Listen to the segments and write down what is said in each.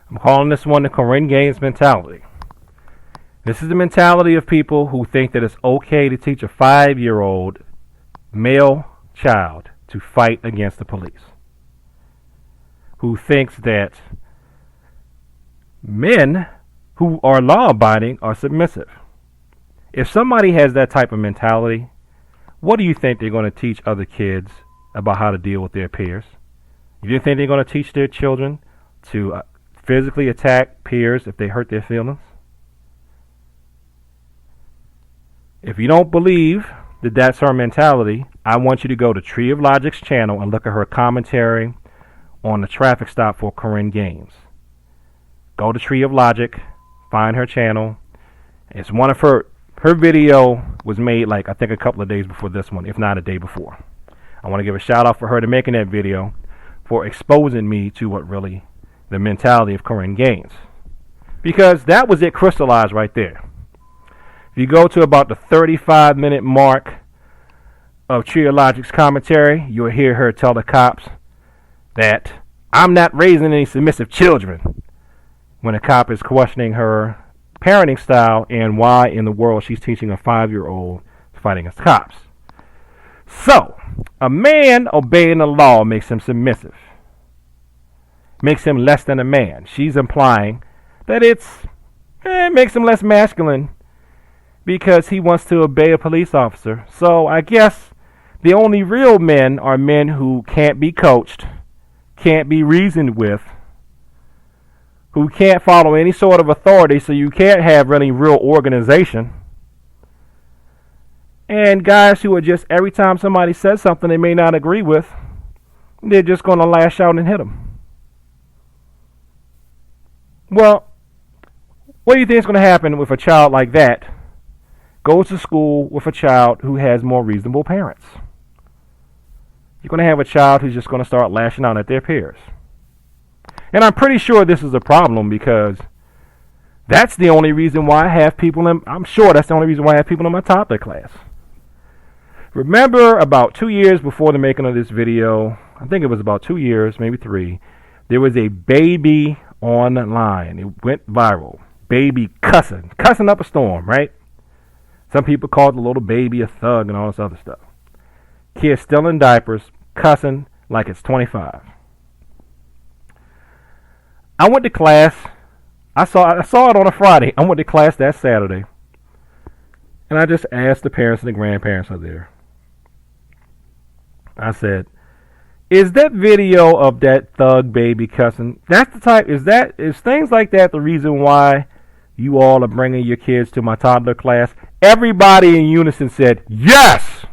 I'm calling this one the Korryn Gaines mentality. This is the mentality of people who think that it's okay to teach a 5-year-old male child to fight against the police. Who thinks that men who are law-abiding are submissive. If somebody has that type of mentality, what do you think they're going to teach other kids about how to deal with their peers? You think they're going to teach their children to physically attack peers if they hurt their feelings? If you don't believe that that's her mentality, I want you to go to Tree of Logic's channel and look at her commentary on the traffic stop for Korryn Gaines. Go to Tree of Logic, find her channel. It's one of her video was made like I think a couple of days before this one, if not a day before. I want to give a shout out for her to making that video, for exposing me to what really the mentality of Korryn Gaines. Because that was it crystallized right there. If you go to about the 35-minute mark of Tree of Logic's commentary, you'll hear her tell the cops that I'm not raising any submissive children, when a cop is questioning her parenting style and why in the world she's teaching a 5-year-old fighting against cops. So, a man obeying the law makes him submissive, makes him less than a man. She's implying that it makes him less masculine because he wants to obey a police officer. So I guess the only real men are men who can't be coached, can't be reasoned with, who can't follow any sort of authority, so you can't have any real organization. And guys who are just, every time somebody says something they may not agree with, they're just going to lash out and hit them. Well, what do you think is going to happen with a child like that goes to school with a child who has more reasonable parents? You're going to have a child who's just going to start lashing out at their peers. And I'm pretty sure this is a problem, because that's the only reason why I have people in, I'm sure that's the only reason why I have people in my toddler class. Remember, about 2 years before the making of this video, I think it was about 2 years, maybe 3, there was a baby online. It went viral. Baby cussing up a storm, right? Some people called the little baby a thug and all this other stuff. Kids still in diapers, cussing like it's 25. I went to class. I saw it on a Friday. I went to class that Saturday. And I just asked the parents and the grandparents are there. I said, is that video of that thug baby cussing, that's the type, is things like that the reason why you all are bringing your kids to my toddler class? Everybody in unison said, yes!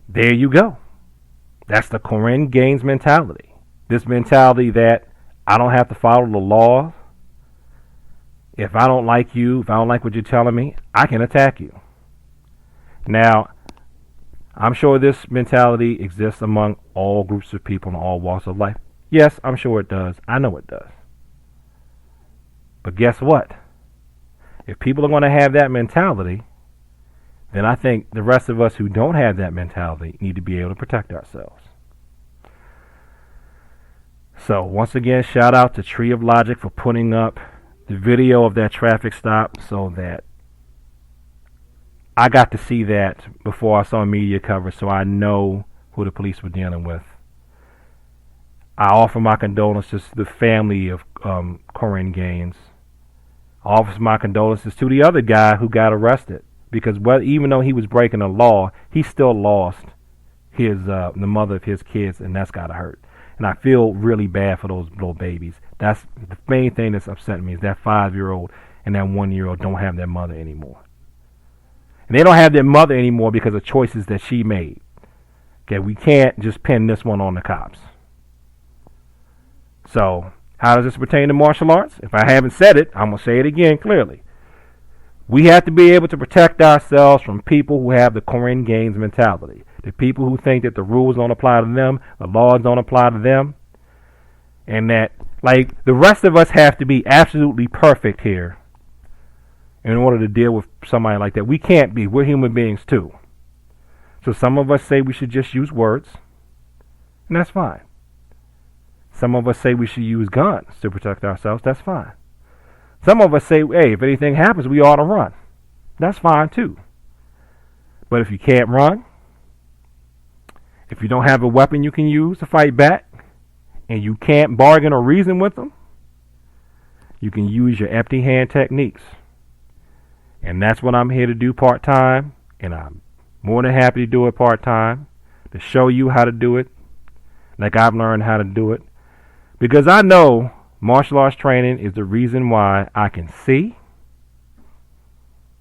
There you go. That's the Korryn Gaines mentality. This mentality that I don't have to follow the law. If I don't like you, if I don't like what you're telling me, I can attack you. Now, I'm sure this mentality exists among all groups of people in all walks of life. Yes, I'm sure it does. I know it does. But guess what? If people are going to have that mentality, then I think the rest of us who don't have that mentality need to be able to protect ourselves. So, once again, shout out to Tree of Logic for putting up the video of that traffic stop, so that I got to see that before I saw media coverage, so I know who the police were dealing with. I offer my condolences to the family of Korryn Gaines. I offer my condolences to the other guy who got arrested, because even though he was breaking the law, he still lost the mother of his kids, and that's gotta hurt. And I feel really bad for those little babies. That's the main thing that's upsetting me, is that 5-year-old and that 1-year-old don't have their mother anymore. And they don't have their mother anymore because of choices that she made. Okay, we can't just pin this one on the cops. So, how does this pertain to martial arts? If I haven't said it, I'm going to say it again clearly. We have to be able to protect ourselves from people who have the Korryn Gaines mentality. The people who think that the rules don't apply to them, the laws don't apply to them, and that, like, the rest of us have to be absolutely perfect here in order to deal with somebody like that. We can't be. We're human beings too. So some of us say we should just use words, and that's fine. Some of us say we should use guns to protect ourselves. That's fine. Some of us say, hey, if anything happens, we ought to run. That's fine too. But if you can't run, if you don't have a weapon you can use to fight back, and you can't bargain or reason with them, you can use your empty hand techniques. And that's what I'm here to do part-time, and I'm more than happy to do it part-time, to show you how to do it like I've learned how to do it. Because I know martial arts training is the reason why I can see.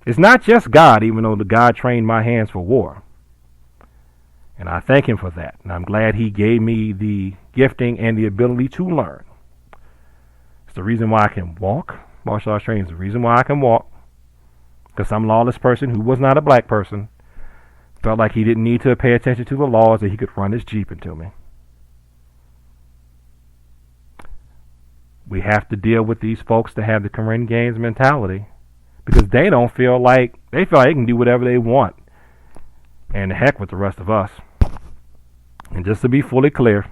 It's not just God, even though the God trained my hands for war. And I thank him for that. And I'm glad he gave me the gifting and the ability to learn. It's the reason why I can walk. Martial arts training is the reason why I can walk. Because some lawless person who was not a black person felt like he didn't need to pay attention to the laws, that he could run his Jeep into me. We have to deal with these folks that have the Korryn Gaines mentality, because they feel like they can do whatever they want. And the heck with the rest of us. And just to be fully clear,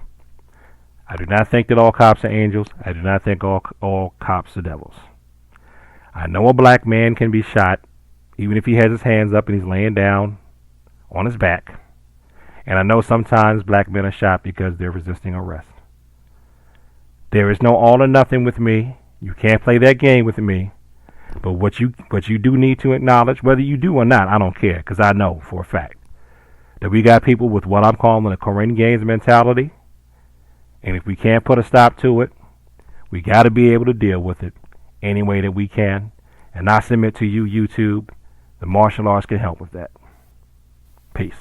I do not think that all cops are angels. I do not think all cops are devils. I know a black man can be shot even if he has his hands up and he's laying down on his back. And I know sometimes black men are shot because they're resisting arrest. There is no all or nothing with me. You can't play that game with me. But what you do need to acknowledge, whether you do or not, I don't care, because I know for a fact that we got people with what I'm calling a Korryn Gaines mentality. And if we can't put a stop to it, we got to be able to deal with it any way that we can. And I submit to you, YouTube, the martial arts can help with that. Peace.